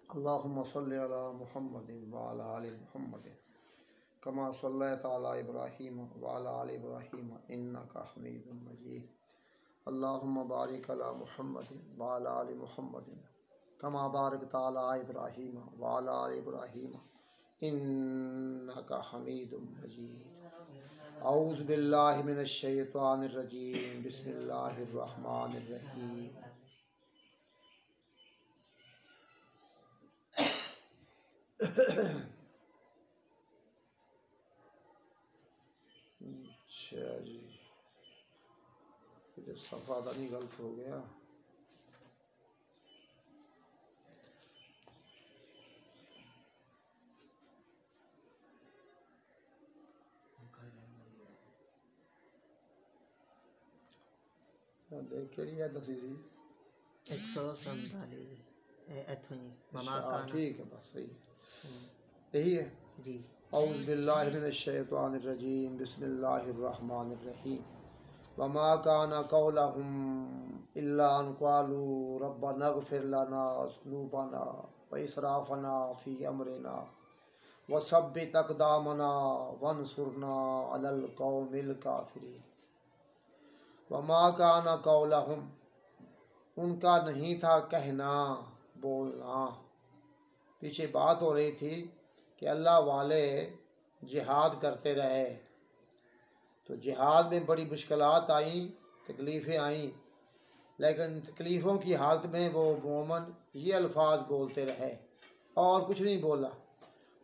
अल्लाहुम्मा सल्लि अला मुहम्मदिन व अला आलि मुहम्मदिन कमा सल्लैता अला इब्राहीम व अला आलि इब्राहीम इन्नका हमीदुम मजीद। अल्लाहुम्मा बारिक अला मुहम्मदिन व अला आलि मुहम्मदिन कमा बारकता अला इब्राहीम व अला आलि इब्राहीम इन्नका हमीदुम मजीद। औज़ु बिल्लाहि मिनश शैतानिर रजीम बिस्मिल्लाहिर रहमानिर रहीम। अच्छा जी, इधर सफ़ा तो नहीं गलत हो गया। देख के लिया दसी जी 147 इथों ही ममा का ठीक है, बस सही है, यही है जी। औज़ु बिल्लाहि मिनश शैतानिर रजीम बिस्मिल्लाहिर रहमानिर रहीम। वमा काना कौलहुम इल्ला अन क़ालू रब्बना इग़फ़िर लना ज़ुनूबना व इसराफ़ना फ़ी अमरिना वसब्बित अक़दामना वंसुरना अलल क़ौमिल काफ़िरीन। वमा काना कौलहुम, उनका नहीं था कहना बोलना। पीछे बात हो रही थी कि अल्लाह वाले जिहाद करते रहे, तो जिहाद में बड़ी मुश्किलात आई, तकलीफ़ें आईं, लेकिन तकलीफ़ों की हालत में वो मोमन ये अल्फाज बोलते रहे और कुछ नहीं बोला।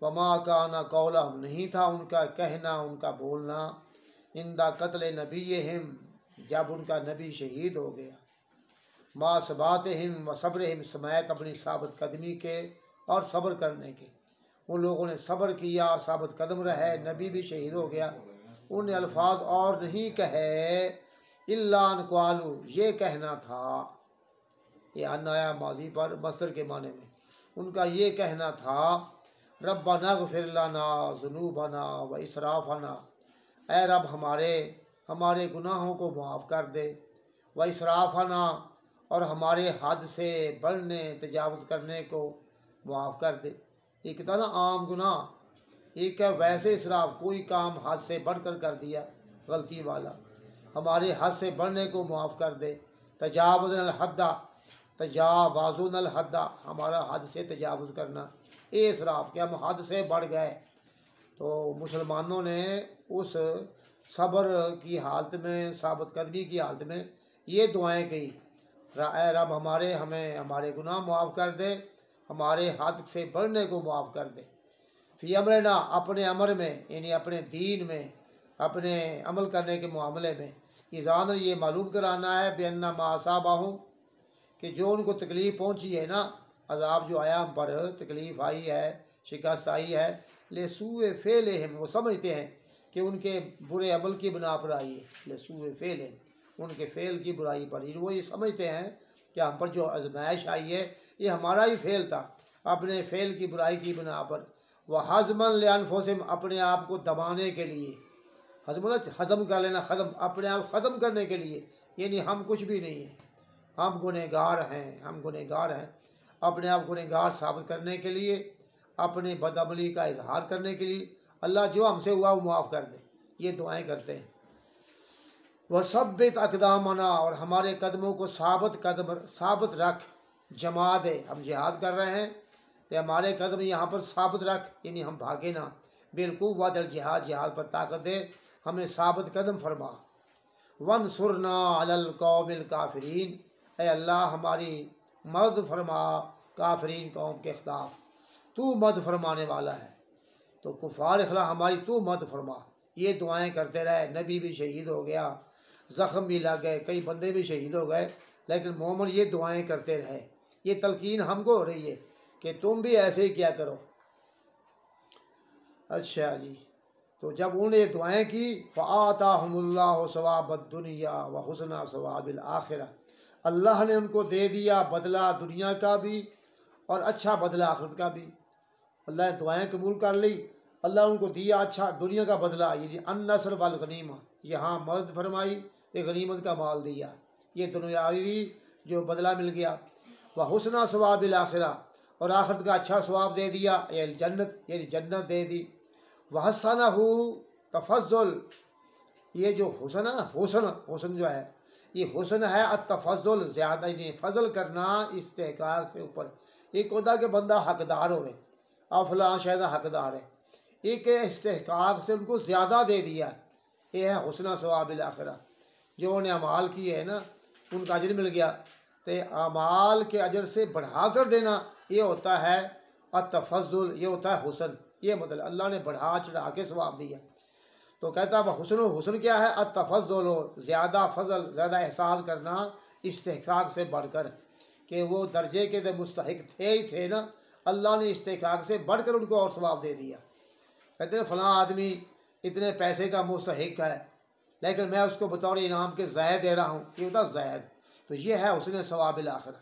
वमा काना कौलहुम, नहीं था उनका कहना, उनका बोलना, इंदा कत्ल नबीहिम, जब उनका नबी शहीद हो गया, मा सबातहिम व सब्रहिम, समेत अपनी साबित कदमी के और सब्र करने के। उन लोगों ने सब्र किया, साबित कदम रहे, नबी भी शहीद हो गया। उन्हें अल्फाज और नहीं कहे, इल्ला अन क़ालू, ये कहना था, ये अन्नाया माजी पर मस्तर के माने में, उनका ये कहना था, रब्बना इग़फ़िर लना ज़ुनूबना व इसराफ़ना, ऐ रब हमारे गुनाहों को माफ़ कर दे, व इसराफ़ना, और हमारे हद से बढ़ने तजावुज़ करने को माफ़ कर दे। एक था ना आम गुनाह, एक है वैसे इसराफ, कोई काम हद से बढ़कर कर दिया गलती वाला, हमारे हद से बढ़ने को माफ़ कर दे। तजावुज़ुल हद्दा, तजावुज़ुल हद्दा, हमारा हद से तजावुज़ करना, ये इसराफ कि हम हद से बढ़ गए। तो मुसलमानों ने उस सब्र की हालत में, साबित कदमी की हालत में ये दुआएं की, ऐ रब हमें हमारे गुनाह माफ़ कर दे, हमारे हद से बढ़ने को माफ़ कर दे। फ़ी अमरना, अपने अमर में, यानी अपने दीन में, अपने अमल करने के मामले में। ईज़ान ये मालूम कराना है बेन्ना मासाबाहूँ, कि जो उनको तकलीफ़ पहुँची है ना, अज़ाब जो आया हम पर, तकलीफ़ आई है, शिकस्त आई है, ले सूए फ़ेलहिम, वो समझते हैं कि उनके बुरे अमल की बिना पर आई है, ले सूए फ़ेलहिम, उनके फ़ेल की बुराई पर। वो ये समझते हैं कि हम पर जो आजमाइश आई है ये हमारा ही फ़ेल था, अपने फ़ेल की बुराई की बिना पर। वह हज़मन लिअनफुसिहिम, अपने आप को दबाने के लिए, हज़म कर लेना, ख़त्म, अपने आप ख़त्म करने के लिए, यानी हम कुछ भी नहीं हैं, हम गुनहगार हैं, हम गुनहगार हैं, अपने आप गुनहगार साबित करने के लिए, अपने बदअमली का इजहार करने के लिए, अल्लाह जो हमसे हुआ वो माफ़ कर दे, ये दुआएं करते हैं। वसब्बित अक़दामना, और हमारे कदमों को साबित रख, जमा दे। हम जिहाद कर रहे हैं तो हमारे कदम यहाँ पर साबित रख, यानी हम भागे ना, बिलकुव्वत अल जिहाद, जिहाद पर ताकत दे, हमें साबित कदम फरमा। वंसुरना अलल कौमिल काफिरीन, ऐ अल्लाह हमारी मदद फरमा काफिरीन कौम के ख़िलाफ़, तू मदद फरमाने वाला है, तो कुफ़ार खिलाफ हमारी तू मदद फरमा। ये दुआएं करते रहे, नबी भी शहीद हो गया, ज़ख्म भी लग गए, कई बंदे भी शहीद हो गए, लेकिन मोमिन ये दुआएं करते रहे। ये तलकीन हमको हो रही है कि तुम भी ऐसे ही क्या करो। अच्छा जी, तो जब उन्होंने दुआएं की, फ़आताहुमुल्लाहु सवाबद दुनिया व हुस्ना सवाबिल आखिरा, अल्लाह ने उनको दे दिया बदला दुनिया का भी और अच्छा बदला आखिरत का भी। अल्लाह ने दुआएं कबूल कर ली, अल्लाह उनको दिया अच्छा दुनिया का बदला, ये अन-नस्र वल गनीमा, यहाँ मदद फरमाई, ये गनीमत का माल दिया, ये दुनियावी जो बदला मिल गया। व हुस्ना सवाबिल आखिरा, और आखिरत का अच्छा सवाब दे दिया, यानी जन्नत दे दी। वहसनहु तफज़्ज़ुल, ये जो हुस्न है, हुस्न जो है, ये हुस्न है अतफज़्ज़ुल, ज़्यादा नहीं फजल करना इस्तेहकाक से ऊपर। एक होता कि बंदा हकदार होवे, अब फलां शायद हकदार है, एक इस्तेहकाक से उनको ज़्यादा दे दिया, ये है हुस्न सवाबिल आखिरा। जो उन्हें अमाल किए है ना, उनका अजर मिल गया। तो अमाल के अजर से बढ़ा कर देना, ये होता है अतफज़्ज़ुल, ये होता है हुस्न। ये मतलब अल्लाह ने बढ़ा चढ़ा के सवाब दिया। तो कहता है हुस्न क्या है? अतफज़्ज़ुल, ज़्यादा फजल, ज़्यादा एहसान करना इस्तेहकाक से बढ़कर, कि वो दर्जे के तो मुस्तहिक थे ही थे ना, अल्लाह ने इस्तेहकाक से बढ़कर उनको और सवाब दे दिया। कहते हैं फ़लाँ आदमी इतने पैसे का मुस्तहिक है, लेकिन मैं उसको बतौर इनाम के ज़ायद दे रहा हूँ, ये होता ज़ायद। तो ये है उसने सवाबिल आखिरा।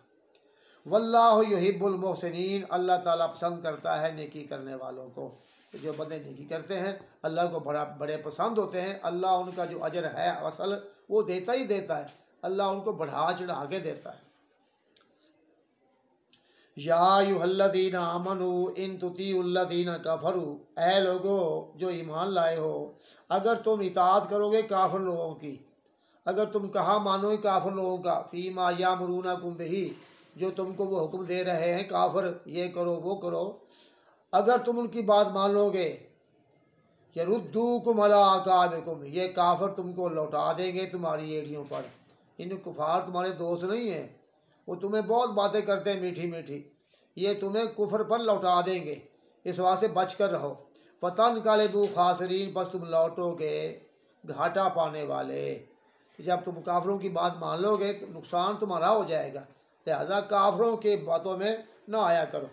वल्लाहु युहिब्बुल मुहसिनीन, अल्लाह ताला पसंद करता है नेकी करने वालों को। तो जो बंदे नेकी करते हैं अल्लाह को बड़े पसंद होते हैं। अल्लाह उनका जो अजर है असल वो देता ही देता है, अल्लाह उनको बढ़ा चढ़ा के देता है। या अय्युहल्लज़ीना आमनू इन तुतीउल्लज़ीना कफरू, ऐ लोगो जो ईमान लाए हो, अगर तुम इताअत करोगे काफिर लोगों की, अगर तुम कहा मानोगे काफिर लोगों का, फ़ीमा यामुरूनकुम बिही, जो तुमको वो हुक्म दे रहे हैं काफिर, ये करो वो करो, अगर तुम उनकी बात मान लोगे, यरुद्दूकुम अला अकाबिकुम, ये काफिर तुमको लौटा देंगे तुम्हारी एड़ियों पर। इन कुफार तुम्हारे दोस्त नहीं हैं, वो तुम्हें बहुत बातें करते हैं मीठी मीठी, ये तुम्हें कुफर पर लौटा देंगे, इस बात से बच कर रहो। फतनक़लिबू खासिरीन, बस तुम लौटोगे घाटा पाने वाले। जब तुम काफिरों की बात मान लोगे तो नुकसान तुम्हारा हो जाएगा, लिहाजा काफिरों के बातों में ना आया करो।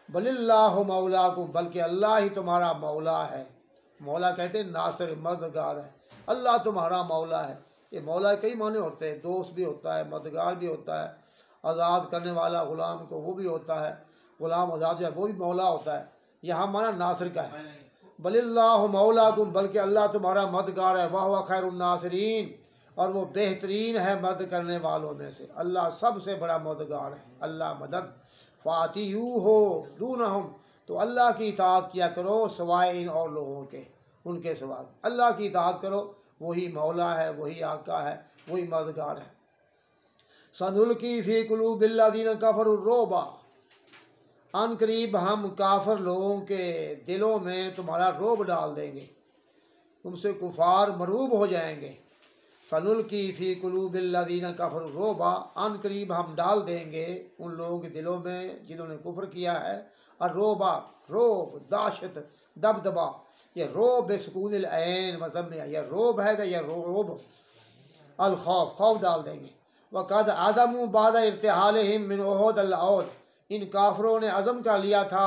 बलिल्लाहु मौलाकुम, बल्कि अल्लाह ही तुम्हारा मौला है। मौला कहते हैं नासिर, मददगार है, अल्लाह तुम्हारा मौला है। ये मौला कई माने होते हैं, दोस्त भी होता है, मददगार भी होता है, आज़ाद करने वाला ग़ुलाम को वो भी होता है, ग़ुलाम आज़ाद जो है वो भी मौला होता है। यहाँ माना नासिर का है। बलिल्लाहु मौलाकुम, बल्कि अल्लाह तुम्हारा मददगार है। वह हुवा खैरुन नासिरीन, और वो बेहतरीन है मदद करने वालों में से। अल्लाह सबसे बड़ा मददगार है। अल्लाह मदद फ़ातियू हो दूनहुम, तो अल्लाह की इताअत किया करो सिवाय इन और लोगों के, उनके सिवा अल्लाह की इताअत करो, वही मौला है, वही आका है, वही मददगार है। सनुल्की फ़ी क़ुलूबिल्लज़ीना कफ़रू रोबा, अन करीब हम काफिर लोगों के दिलों में तुम्हारा रोब डाल देंगे, तुमसे कुफार मरूब हो जाएंगे। सनुल्की फ़ी क़ुलूबिल्लज़ीना कफ़रू रोबा, अन करीब हम डाल देंगे उन लोगों के दिलों में जिन्होंने कुफ्र किया है। और रोबा, रोब, दाशत, दबदबा, ये रोब बेसुकूनिल ऐन मज़म में, यह रोब है तो यह रोब अल खौफ, खौफ डाल देंगे। वक़द आज़मू बाद इर्तिहालिहिम मिन उहुद अल औद, इन काफिरों ने अज़म कर लिया था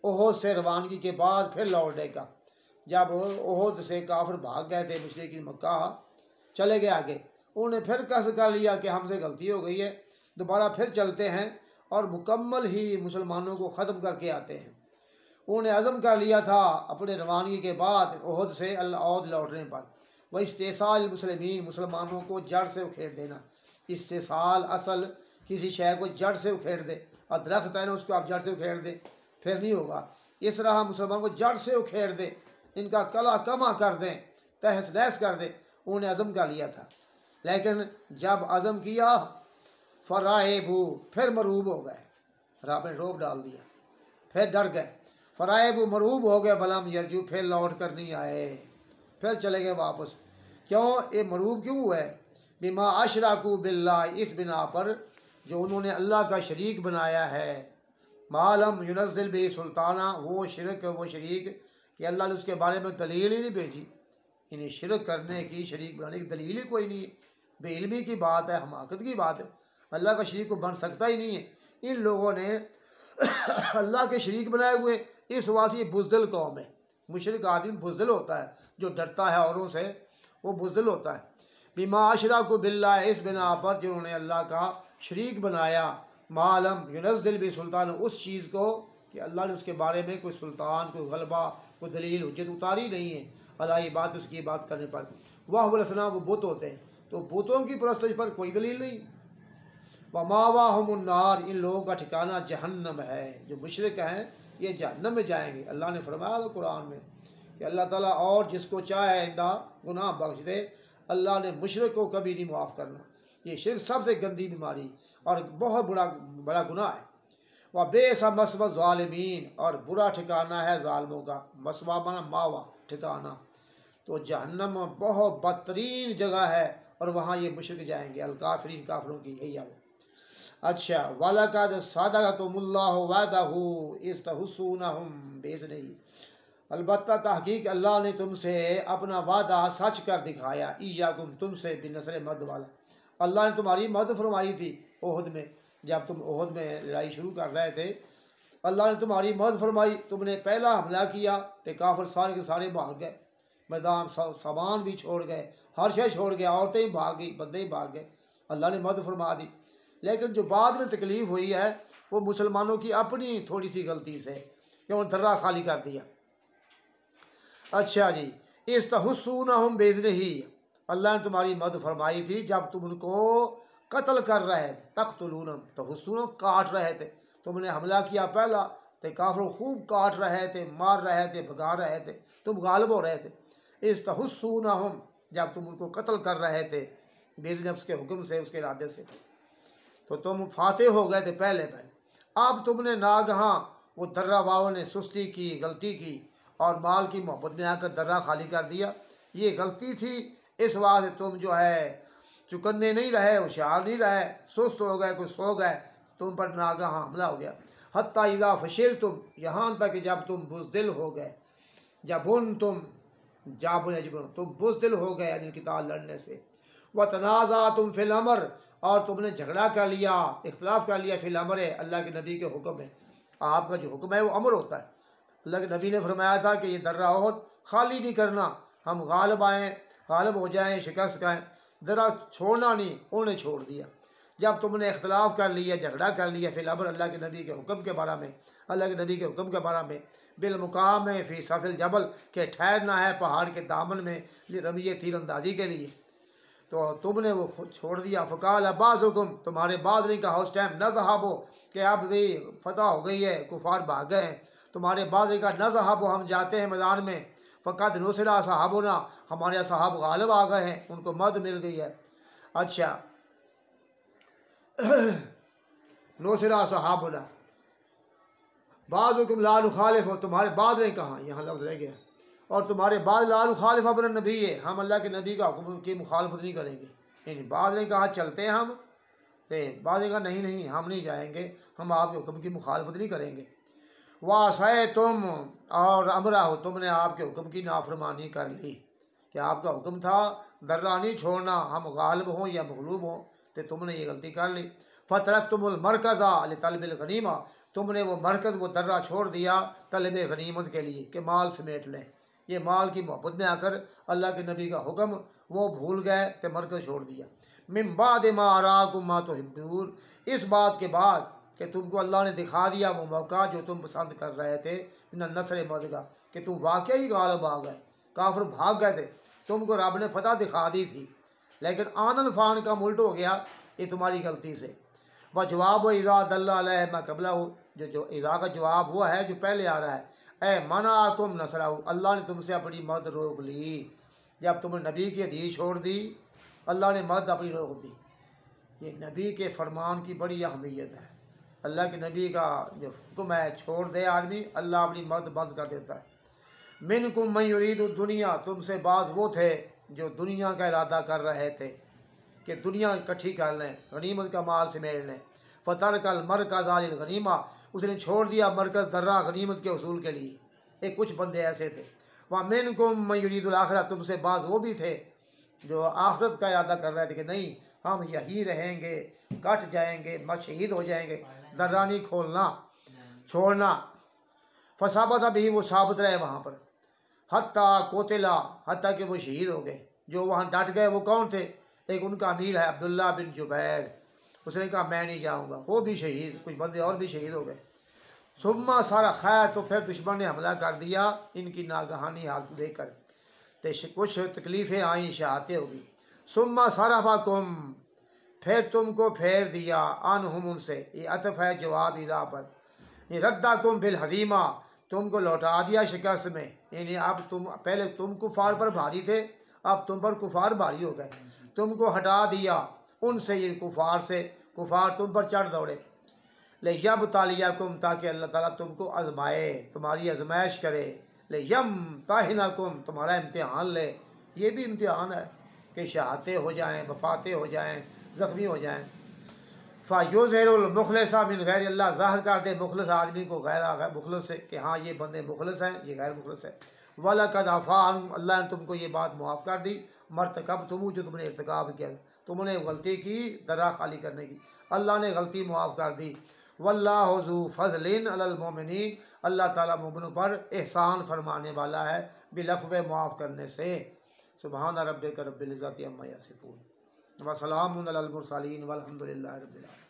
उहुद से रवानगी के बाद फिर लौटने का। जब उहुद से काफिर भाग गए थे मुशरिकीन मक्का, चले गए आगे, उन्होंने फिर कसद कर लिया कि हमसे गलती हो गई है, दोबारा फिर चलते हैं और मुकम्मल ही मुसलमानों को ख़त्म करके आते हैं। उन्होंने अज़म कर लिया था अपने रवानगी के बाद उहुद से अल औद लौटने पर। वह इस्तेसाल मुसलमीन, मुसलमानों को जड़ से उखेड़ देना। इस्तेसाल असल किसी शय को जड़ से उखेड़ दे, और दरख्त है ना उसको आप जड़ से उखेड़ दे फिर नहीं होगा। इस तरह मुसलमानों को जड़ से उखेड़ दे, इनका कला कमा कर दें, तहस नहस कर दें, उन्होंने अज़म कर लिया था। लेकिन जब अज़म किया फ़राएबू, फिर मरूब हो गए, रब ने रोब डाल दिया, फिर डर गए। फ़राएबू, मरूब हो गए। बलम यरजू, फिर लौट कर नहीं आए, फिर चले गए वापस। क्यों ये मरूब क्यों हुए? बिमा अशराकू बिल्लाह, इस बिना पर जो उन्होंने अल्लाह का शरीक बनाया है। मालम युनज़्ज़िल बिही सुल्ताना, वो शिरक, वो शरीक कि अल्लाह ने उसके बारे में दलील ही नहीं भेजी। इन्हें शिरक करने की, शरीक बनाने की दलील ही कोई नहीं है। बेइल्मी की बात है, हमाकत की बात है, अल्लाह का शरीक को बन सकता ही नहीं है। इन लोगों ने अल्लाह के शरीक बनाए हुए, इस वासी ये बुज़दिल कौम है। मुशरिक आदमी बुज़दिल होता है, जो डरता है औरों से, वो बुज़दिल होता है। बिमा अशराकू बिल्लाह, इस बिना पर जिन्होंने अल्लाह का शरीक बनाया। मालम युनज़्ज़िल बिही सुल्तान, उस चीज़ को कि अल्लाह ने उसके बारे में कोई सुल्तान, कोई गलबा, कोई दलील हुज्जत उतारी नहीं है। अल्लाह ये बात, उसकी बात करने पर वाह वलसना, वो बुत होते हैं, तो बुतों की परस्तश पर कोई दलील नहीं। वमावा मुन्नार, इन लोगों का ठिकाना जहन्नम है। जो मुशरिक हैं ये जहन्नम में जाएंगे। अल्लाह ने फरमाया तो कुरान में कि अल्लाह ताला और जिसको चाहे आइंदा गुनाह बख्श दे, अल्लाह ने मुशरिक को कभी नहीं माफ़ करना। ये शिर्क सबसे गंदी बीमारी और बहुत बड़ा गुनाह है। वह बेसा मसवा ज़ालिमीन, और बुरा ठिकाना है ज़ालिमों का। मसवा माना मावा, ठिकाना। तो जहन्नम बहुत बदतरीन जगह है और वहाँ ये मुशरिक जाएंगे। अलकाफरीन, काफिरों की यही है। अच्छा, वलक़द सदक़कुमुल्लाहु वअदहु इस्तहुस्सूनहुम बिइज़निही, अलबत्ता तहकीक अल्लाह ने तुमसे अपना वादा सच कर दिखाया। ईयाकुम, तुमसे बिनसर मद वाला, अल्लाह ने तुम्हारी मदद फरमाई थी ओहद में। जब तुम ओहद में लड़ाई शुरू कर रहे थे, अल्लाह ने तुम्हारी मदद फरमाई। तुमने पहला हमला किया तो काफिर सारे के सारे भाग गए, मैदान सामान भी छोड़ गए, हर शय छोड़ गया, औरतें ही भाग गई, बंदे ही भाग गए। अल्लाह ने मदद फरमा दी। लेकिन जो बाद में तकलीफ़ हुई है वो मुसलमानों की अपनी थोड़ी सी गलती से, कि उन्होंने दर्रा खाली कर दिया। अच्छा जी, इस्तहुस्सूनहुम बिइज़निही, अल्लाह ने तुम्हारी मदद फरमाई थी जब तुम उनको कत्ल कर रहे थे। तक़्तुलूनहुम, तहुस्सूनहुम, काट रहे थे। तुमने हमला किया पहला तो काफिरों खूब काट रहे थे, मार रहे थे, भगा रहे थे, तुम गालिब हो रहे थे। इस्तहुस्सूनहुम, जब तुम उनको कत्ल कर रहे थे, बिइज़निही, उसके हुक्म से, उसके इरादे से, तो तुम फातेह हो गए थे पहले। अब तुमने नागहां वो दर्रा वालों ने सुस्ती की, गलती की और माल की मोहब्बत में आकर दर्रा खाली कर दिया। ये गलती थी, इस वास्ते तुम जो है चुकन्ने नहीं रहे, होशियार नहीं रहे, सुस्त हो गए, कुछ सो गए, तुम पर नागहां हमला हो गया। हत्ता इज़ा फशिलतुम, यहाँ तक कि जब तुम बुज़दिल हो गए, तुम बुज़दिल हो गए यानी किताल लड़ने से। व तनाज़अतुम फिल अम्र, और तुमने झगड़ा कर लिया, इख्तिलाफ कर लिया, फिल अम्र, अल्लाह के नबी के हुक्म है। आपका जो हुक्म है वो अमर होता है। अल्लाह के नबी ने फरमाया था कि ये दर्रा ओहद खाली नहीं करना, हम गालिब आएँ, गालिब हो जाएँ, शिकस्त खाएँ, दर्रा छोड़ना नहीं। उन्होंने छोड़ दिया। जब तुमने इख्तिलाफ कर लिया, झगड़ा कर लिया, फिल अम्र, अल्लाह के नबी के हुक्म के बारे में, अल्लाह के नबी के हुक्म के बारे में, बिलमुकाम में फ़ी सफ़िल जबल, के ठहरना है पहाड़ के दामन में, रमिए तीरंदाजी के लिए, तो तुमने वो छोड़ दिया। फ़काल बाज़ुकुम, तुम्हारे बाद नहीं कहा उस टाइम, नज़हबो, कि अब भी फतह हो गई है, कुफार भाग गए हैं, तुम्हारे बाद नहीं कहा नज़हबो, हम जाते हैं मैदान में। फ़क़द नुसिरा सहाबुना, हमारे सहाब गालिब आ गए हैं, उनको मदद मिल गई है। अच्छा, नुसिरा सहाबुना बाज़ुकुम ला नुखालिफ, तुम्हारे बाद नहीं कहा, यहाँ लफ्ज़ रह गया, और तुम्हारे बाद ला नुखालिफ अमर नबी है, हम अल्लाह के नबी का हुक्म की मुखालफत नहीं करेंगे। यानी बाद ने कहा चलते हैं हम, तो बाद ने कहा नहीं नहीं हम नहीं जाएंगे, हम आपके हुक्म की मुखालफत नहीं करेंगे। वासै तुम, और अमरा हो, तुमने आपके हुक्म की नाफरमानी कर ली, कि आपका हुक्म था दर्रा नहीं छोड़ना, हम गालिब हों या मगलूब हों, तो तुमने ये गलती कर ली। फ़तरक्तुमुल मरकज़ा लितलबिल गनीमा, तुमने वो मरकज़, वो दर्रा छोड़ दिया तलब गनीमत के लिए, कि माल समेट लें। ये माल की मोहब्बत में आकर अल्लाह के नबी का हुक्म वो भूल गए तो मरकज़ छोड़ दिया। मिन बाद मा अराकुम मा तुहिब्बून, इस बात के बाद कि तुमको अल्लाह ने दिखा दिया वो मौका जो तुम पसंद कर रहे थे, मिन नसर मद का, कि तुम वाकई ही गालिब आ गए, काफिर भाग गए थे, तुमको रब ने फतह दिखा दी थी, लेकिन आनल फ़ान का उल्ट हो गया, ये तुम्हारी गलती से। व जवाब इज़ा दल्ला अलैहि मा क़ब्लहु, जो इज़ा का जवाब हुआ है जो पहले आ रहा है, ए मनाकुम नसरहु, अल्लाह ने तुमसे अपनी मदद रोक ली। जब तुमने नबी की हदीस छोड़ दी, अल्लाह ने मदद अपनी रोक दी। ये नबी के फरमान की बड़ी अहमियत है। अल्लाह के नबी का जो हुक्म है छोड़ दे आदमी, अल्लाह अपनी मदद बंद कर देता है। मिनकुम मन युरीदु दुनिया, तुमसे बाज़ वो थे जो दुनिया का इरादा कर रहे थे, कि दुनिया इकट्ठी कर लें, गनीमत का माल समेट लें। फ़तरकल मरकज़ लिल गनीमा, उसने छोड़ दिया मरकज़ दर्रा गनीमत के उसूल के लिए। एक कुछ बंदे ऐसे थे। वह मिनकुम मन युरीदुल आखिरा, तुमसे बाज़ वो भी थे जो आखिरत का इरादा कर रहे थे, कि नहीं हम यही रहेंगे, कट जाएंगे, शहीद हो जाएंगे, दर्रा नहीं खोलना, छोड़ना। फसाबत अभी वो साबित रहे वहाँ पर, हत्ता कोतिला, हत्ता कि वो शहीद हो गए। जो वहाँ डट गए वो कौन थे? एक उनका अमीर है अब्दुल्ला बिन जुबैर, उसने कहा मैं नहीं जाऊँगा, वो भी शहीद, कुछ बंदे और भी शहीद हो गए। सुम्मा सारा खैर, तो फिर दुश्मन ने हमला कर दिया इनकी नागहानी हालत देखकर, तो कुछ तकलीफ़ें आई, शहादतें होगी। सुम्मा सारा फाकुम, फिर तुमको फेर दिया अनहुम उनसे, ये अतफ है जवाब इज़ा पर। ये रद्दा कुम बिल हज़ीमा, तुमको लौटा दिया शिकस्त में, यानी अब तुम पहले तुम कुफार पर भारी थे, अब तुम पर कुफार भारी हो गए, तुमको हटा दिया उनसे, ये कुफार से, कुफार तुम पर चढ़ दौड़े। ले यब तालिया कुम, ताकि अल्लाह ताला तुमको आजमाए, तुम्हारी आजमाइश करे। ले यम ताहिना कुम, तुम्हारा इम्तिहान ले, ये भी इम्तिहान है कि शहादतें हो जाएँ, वफ़ातें हो जाएँ, ज़ख्मी हो जाएँ। फ़ायुज़हिरुल मुखलिसा मिन गैर, अल्लाह ज़ाहिर कर दे मुखलिस आदमी को गैर मुखलिस से, कि हाँ ये बंदे मुखलिस हैं, ये गैर मुखलिस है। वलक़द अफ़ा अन्कुम, अल्लाह ने तुमको ये बात मुआफ़ कर दी। मरतकब तुम, जो तुमने इर्तिकाब किया, तुमने गलती की दरा खाली करने की, अल्लाह ने गलती मुआफ़ कर दी। वल्लाहु ज़ू फ़ज़लिन अलल मोमिनीन, अल्लाह ताला मोमिनों पर एहसान फरमाने वाला है बिलफ़्व मुआफ़ करने से। सुबहान रब्बिक रब्बिल इज़्ज़ति अम्मा यसिफ़ून व सलामुन अलल मुरसलीन वल्हम्दुलिल्लाहि रब्बिल आलमीन।